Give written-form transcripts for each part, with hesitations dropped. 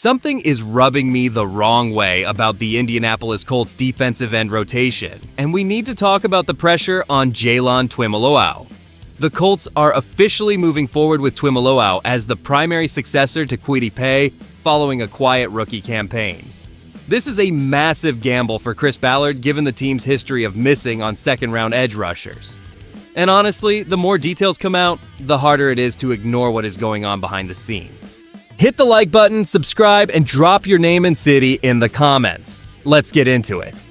Something is rubbing me the wrong way about the Indianapolis Colts defensive end rotation, and we need to talk about the pressure on Jalen Twimeloau. The Colts are officially moving forward with Twimeloau as the primary successor to Kwity Paye following a quiet rookie campaign. This is a massive gamble for Chris Ballard given the team's history of missing on second-round edge rushers. And honestly, the more details come out, the harder it is to ignore what is going on behind the scenes. Hit the like button, subscribe, and drop your name and city in the comments. Let's get into it.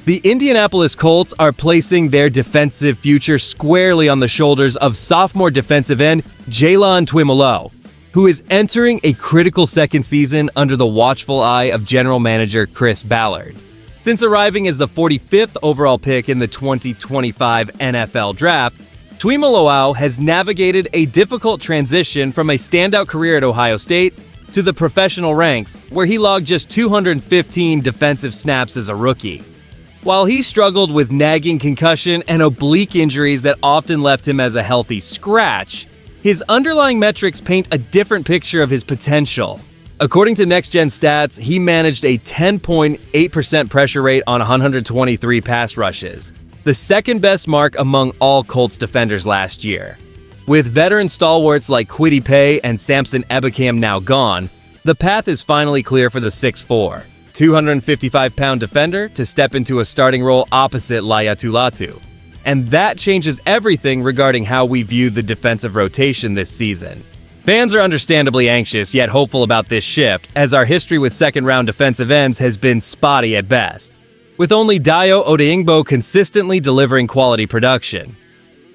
The Indianapolis Colts are placing their defensive future squarely on the shoulders of sophomore defensive end Jalen Twimeloau, who is entering a critical second season under the watchful eye of general manager Chris Ballard. Since arriving as the 45th overall pick in the 2025 NFL Draft, Twimeloau has navigated a difficult transition from a standout career at Ohio State to the professional ranks, where he logged just 215 defensive snaps as a rookie. While he struggled with nagging concussion and oblique injuries that often left him as a healthy scratch, his underlying metrics paint a different picture of his potential. According to Next Gen Stats, he managed a 10.8% pressure rate on 123 pass rushes, the second best mark among all Colts defenders last year. With veteran stalwarts like Kwity Paye and Samson Ebukam now gone, the path is finally clear for the 6'4", 255-pound defender to step into a starting role opposite Laiatu Latu. And that changes everything regarding how we view the defensive rotation this season. Fans are understandably anxious yet hopeful about this shift, as our history with second-round defensive ends has been spotty at best, with only Dayo Odeyingbo consistently delivering quality production.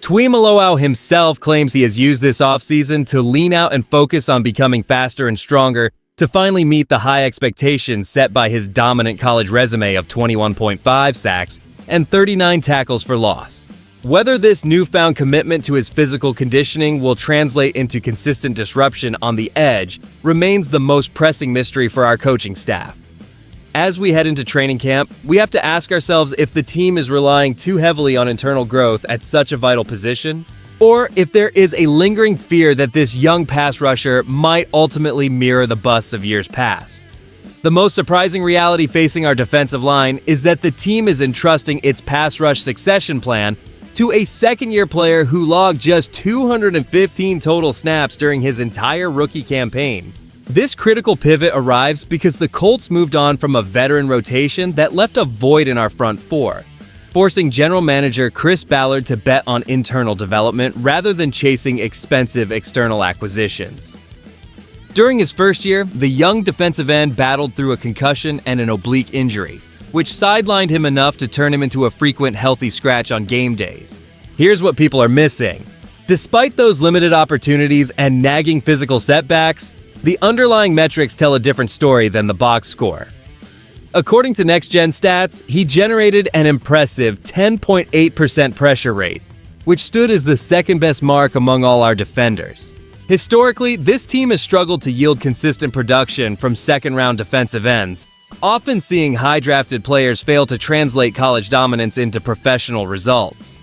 Twimeloau himself claims he has used this offseason to lean out and focus on becoming faster and stronger to finally meet the high expectations set by his dominant college resume of 21.5 sacks and 39 tackles for loss. Whether this newfound commitment to his physical conditioning will translate into consistent disruption on the edge remains the most pressing mystery for our coaching staff. As we head into training camp, we have to ask ourselves if the team is relying too heavily on internal growth at such a vital position, or if there is a lingering fear that this young pass rusher might ultimately mirror the busts of years past. The most surprising reality facing our defensive line is that the team is entrusting its pass rush succession plan to a second-year player who logged just 215 total snaps during his entire rookie campaign. This critical pivot arrives because the Colts moved on from a veteran rotation that left a void in our front four, forcing general manager Chris Ballard to bet on internal development rather than chasing expensive external acquisitions. During his first year, the young defensive end battled through a concussion and an oblique injury, which sidelined him enough to turn him into a frequent healthy scratch on game days. Here's what people are missing. Despite those limited opportunities and nagging physical setbacks, the underlying metrics tell a different story than the box score. According to Next Gen Stats, he generated an impressive 10.8% pressure rate, which stood as the second best mark among all our defenders. Historically, this team has struggled to yield consistent production from second-round defensive ends, often seeing high-drafted players fail to translate college dominance into professional results.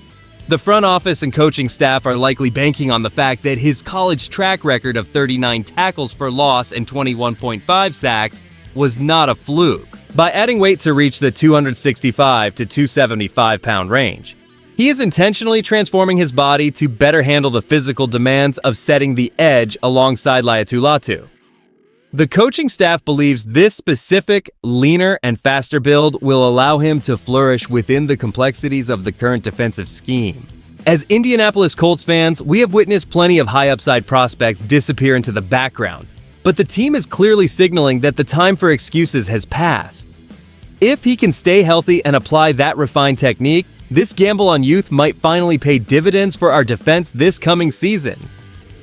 The front office and coaching staff are likely banking on the fact that his college track record of 39 tackles for loss and 21.5 sacks was not a fluke. By adding weight to reach the 265 to 275 pound range, he is intentionally transforming his body to better handle the physical demands of setting the edge alongside Laiatu Latu. The coaching staff believes this specific, leaner, and faster build will allow him to flourish within the complexities of the current defensive scheme. As Indianapolis Colts fans, we have witnessed plenty of high-upside prospects disappear into the background, but the team is clearly signaling that the time for excuses has passed. If he can stay healthy and apply that refined technique, this gamble on youth might finally pay dividends for our defense this coming season.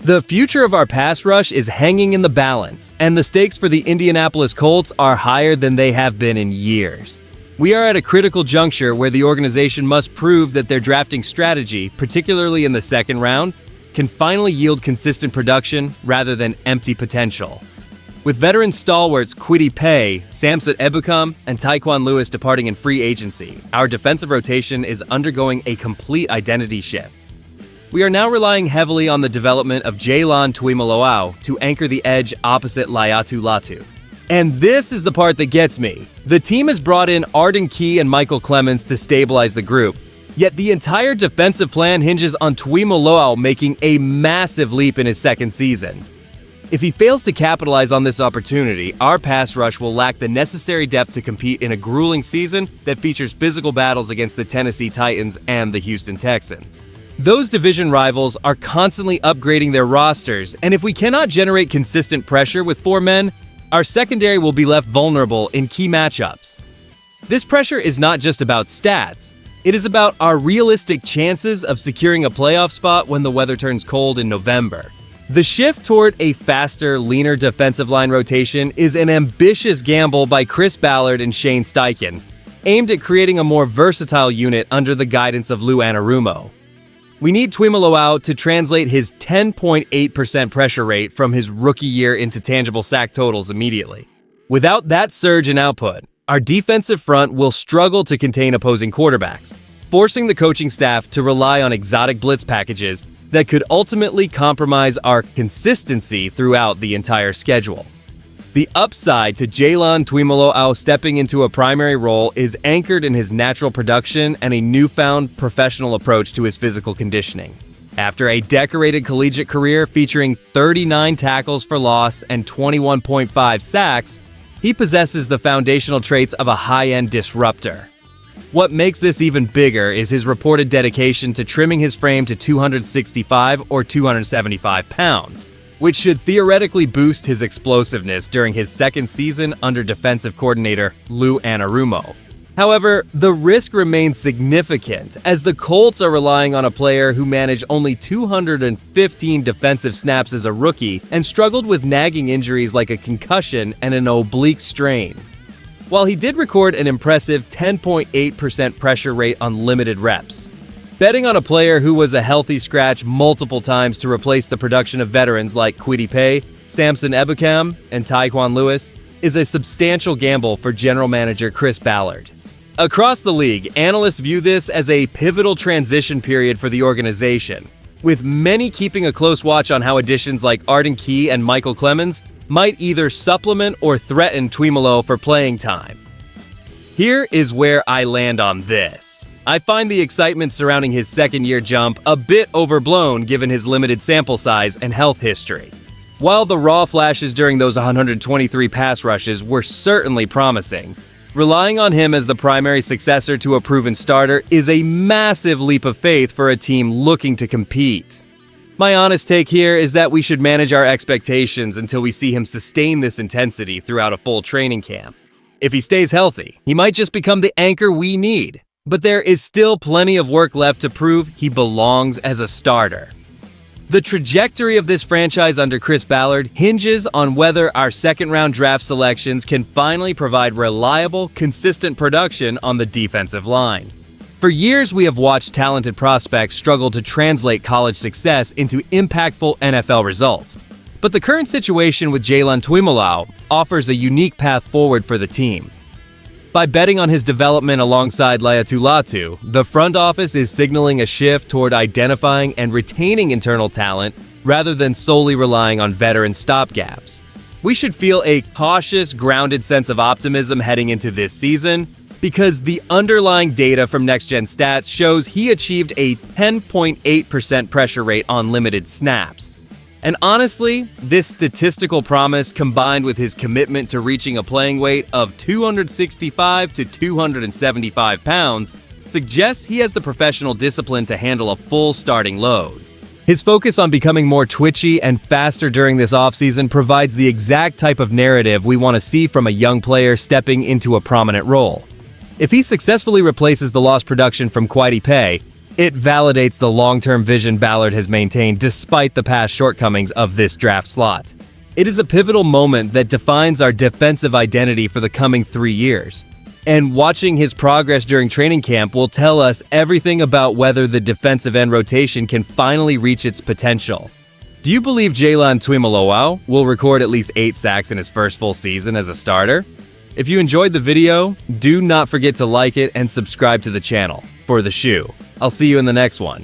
The future of our pass rush is hanging in the balance, and the stakes for the Indianapolis Colts are higher than they have been in years. We are at a critical juncture where the organization must prove that their drafting strategy, particularly in the second round, can finally yield consistent production rather than empty potential. With veteran stalwarts Kwity Paye, Samson Ebukam, and Tyquan Lewis departing in free agency, our defensive rotation is undergoing a complete identity shift. We are now relying heavily on the development of Jalen Twimeloau to anchor the edge opposite Laiatu Latu. And this is the part that gets me. The team has brought in Arden Key and Michael Clemens to stabilize the group, yet the entire defensive plan hinges on Tuimoloau making a massive leap in his second season. If he fails to capitalize on this opportunity, our pass rush will lack the necessary depth to compete in a grueling season that features physical battles against the Tennessee Titans and the Houston Texans. Those division rivals are constantly upgrading their rosters, and if we cannot generate consistent pressure with 4 men, our secondary will be left vulnerable in key matchups. This pressure is not just about stats. It is about our realistic chances of securing a playoff spot when the weather turns cold in November. The shift toward a faster, leaner defensive line rotation is an ambitious gamble by Chris Ballard and Shane Steichen, aimed at creating a more versatile unit under the guidance of Lou Anarumo. We need Tuimoloau to translate his 10.8% pressure rate from his rookie year into tangible sack totals immediately. Without that surge in output, our defensive front will struggle to contain opposing quarterbacks, forcing the coaching staff to rely on exotic blitz packages that could ultimately compromise our consistency throughout the entire schedule. The upside to Jaylon Tuimoloau stepping into a primary role is anchored in his natural production and a newfound professional approach to his physical conditioning. After a decorated collegiate career featuring 39 tackles for loss and 21.5 sacks, he possesses the foundational traits of a high-end disruptor. What makes this even bigger is his reported dedication to trimming his frame to 265 or 275 pounds, which should theoretically boost his explosiveness during his second season under defensive coordinator Lou Anarumo. However, the risk remains significant as the Colts are relying on a player who managed only 215 defensive snaps as a rookie and struggled with nagging injuries like a concussion and an oblique strain. While he did record an impressive 10.8% pressure rate on limited reps, betting on a player who was a healthy scratch multiple times to replace the production of veterans like Kwity Paye, Samson Ebukam, and Tyquan Lewis is a substantial gamble for general manager Chris Ballard. Across the league, analysts view this as a pivotal transition period for the organization, with many keeping a close watch on how additions like Arden Key and Michael Clemens might either supplement or threaten Tuimoloau for playing time. Here is where I land on this. I find the excitement surrounding his second-year jump a bit overblown given his limited sample size and health history. While the raw flashes during those 123 pass rushes were certainly promising, relying on him as the primary successor to a proven starter is a massive leap of faith for a team looking to compete. My honest take here is that we should manage our expectations until we see him sustain this intensity throughout a full training camp. If he stays healthy, he might just become the anchor we need, but there is still plenty of work left to prove he belongs as a starter. The trajectory of this franchise under Chris Ballard hinges on whether our second-round draft selections can finally provide reliable, consistent production on the defensive line. For years, we have watched talented prospects struggle to translate college success into impactful NFL results. But the current situation with Jaylon Tuimoloau offers a unique path forward for the team. By betting on his development alongside Laiatu Latu, the front office is signaling a shift toward identifying and retaining internal talent rather than solely relying on veteran stopgaps. We should feel a cautious, grounded sense of optimism heading into this season, because the underlying data from Next Gen Stats shows he achieved a 10.8% pressure rate on limited snaps. And honestly, this statistical promise combined with his commitment to reaching a playing weight of 265 to 275 pounds suggests he has the professional discipline to handle a full starting load. His focus on becoming more twitchy and faster during this offseason provides the exact type of narrative we want to see from a young player stepping into a prominent role. If he successfully replaces the lost production from Kwity Paye, it validates the long-term vision Ballard has maintained despite the past shortcomings of this draft slot. It is a pivotal moment that defines our defensive identity for the coming 3 years. And watching his progress during training camp will tell us everything about whether the defensive end rotation can finally reach its potential. Do you believe Jaylon Tuimoloau will record at least 8 sacks in his first full season as a starter? If you enjoyed the video, do not forget to like it and subscribe to the channel for the shoe. I'll see you in the next one.